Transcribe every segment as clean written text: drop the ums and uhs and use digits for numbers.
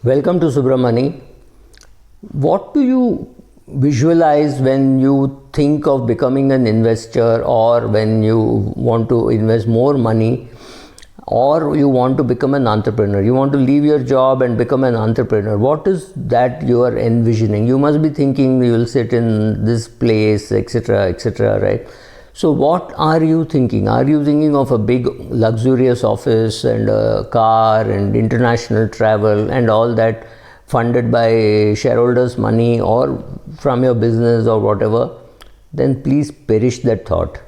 Welcome to Subramani. What do you visualize when you think of becoming an investor, or when you want to invest more money, or you want to become an entrepreneur? You want to leave your job and become an entrepreneur. What is that you are envisioning? You must be thinking you will sit in this place, etc., right? So what are you thinking? Are you thinking of a big luxurious office and a car and international travel and all that funded by shareholders' money or from your business or whatever? Then please perish that thought.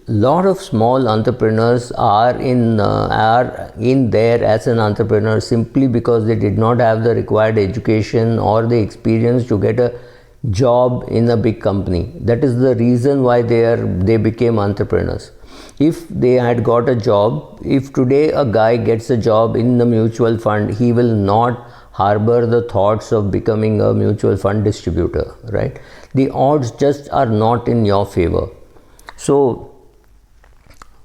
Lot of small entrepreneurs are in there as an entrepreneur simply because they did not have the required education or the experience to get a job in a big company. That is the reason why they became entrepreneurs. If they had got a job, if today a guy gets a job in the mutual fund, he will not harbor the thoughts of becoming a mutual fund distributor, right? The odds just are not in your favor. So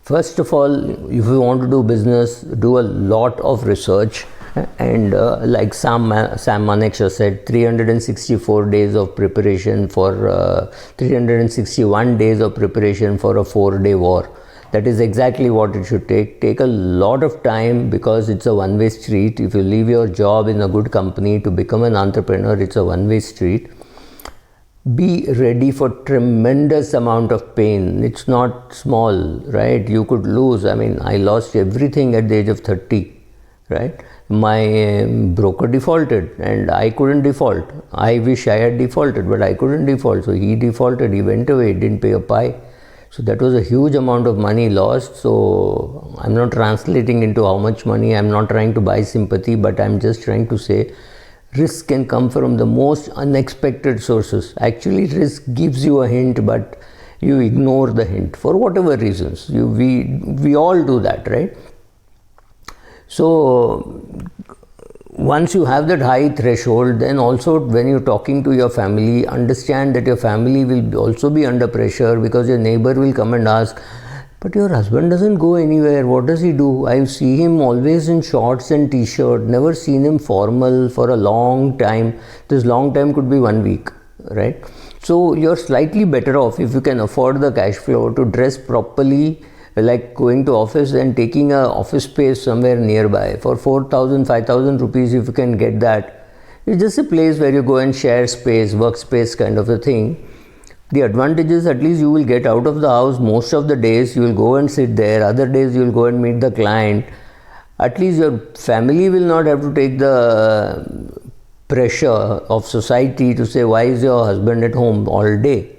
first of all, if you want to do business, do a lot of research. And like Sam Manekshaw said, 364 days of preparation for 361 days of preparation for a 4-day war. That is exactly what it should take. Take a lot of time, because it's a one-way street. If you leave your job in a good company to become an entrepreneur, it's a one-way street. Be ready for tremendous amount of pain. It's not small, right? You could lose. I mean, I lost everything at the age of 30, right? My broker defaulted and I couldn't default. I wish I had defaulted, but I couldn't default. So he defaulted, he went away, didn't pay a pie. So that was a huge amount of money lost. So I'm not translating into how much money. I'm not trying to buy sympathy, but I'm just trying to say risk can come from the most unexpected sources. Actually, risk gives you a hint, but you ignore the hint for whatever reasons. We all do that, right? So once you have that high threshold, then also when you're talking to your family, understand that your family will also be under pressure, because your neighbor will come and ask, but your husband doesn't go anywhere. What does he do? I see him always in shorts and t-shirt, never seen him formal for a long time. This long time could be 1 week, right? So you're slightly better off if you can afford the cash flow to dress properly, like going to office and taking a office space somewhere nearby for 4,000, 5,000 rupees. If you can get that, it's just a place where you go and share space, workspace kind of a thing. The advantage is at least you will get out of the house most of the days. You will go and sit there. Other days you will go and meet the client. At least your family will not have to take the pressure of society to say, why is your husband at home all day?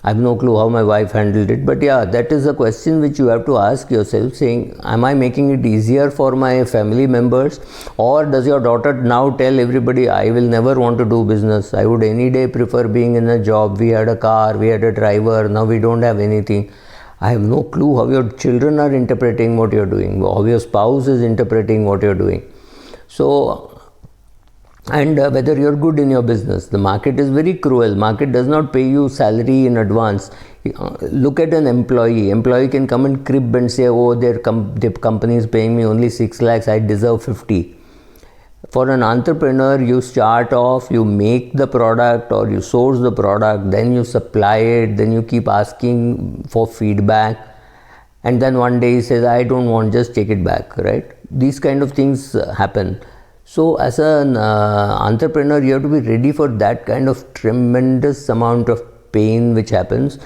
I have no clue how my wife handled it, but yeah, that is a question which you have to ask yourself, saying, am I making it easier for my family members? Or does your daughter now tell everybody, I will never want to do business. I would any day prefer being in a job. We had a car, we had a driver, now we don't have anything. I have no clue how your children are interpreting what you're doing, how your spouse is interpreting what you're doing. So, and whether you're good in your business. The market is very cruel. Market does not pay you salary in advance. Look at an employee. Employee can come and crib and say, oh, their company is paying me only 6 lakhs, I deserve 50. For an entrepreneur, you start off, you make the product or you source the product, then you supply it, then you keep asking for feedback, and then one day he says, I don't want, just take it back, right? These kind of things happen. So as an entrepreneur, you have to be ready for that kind of tremendous amount of pain which happens.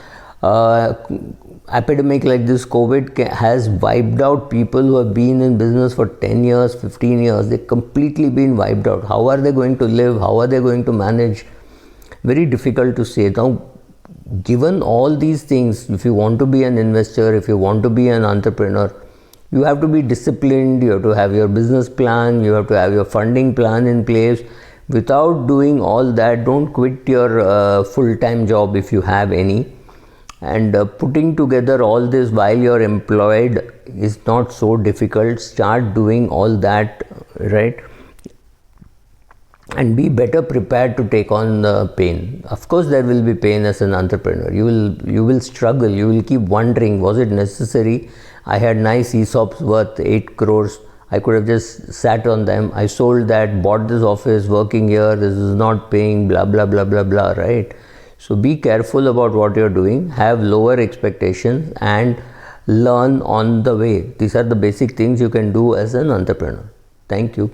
Epidemic like this, COVID, has wiped out people who have been in business for 10 years, 15 years. They've completely been wiped out. How are they going to live? How are they going to manage? Very difficult to say. Now, given all these things, if you want to be an investor, if you want to be an entrepreneur, you have to be disciplined, you have to have your business plan, you have to have your funding plan in place. Without doing all that, don't quit your full-time job if you have any. And putting together all this while you're employed is not so difficult. Start doing all that, right? And be better prepared to take on the pain. Of course, there will be pain as an entrepreneur. You will struggle. You will keep wondering, was it necessary? I had nice ESOPs worth 8 crores. I could have just sat on them. I sold that, bought this office, working here, this is not paying, blah, blah, blah, blah, blah, right? So be careful about what you're doing, have lower expectations and learn on the way. These are the basic things you can do as an entrepreneur. Thank you.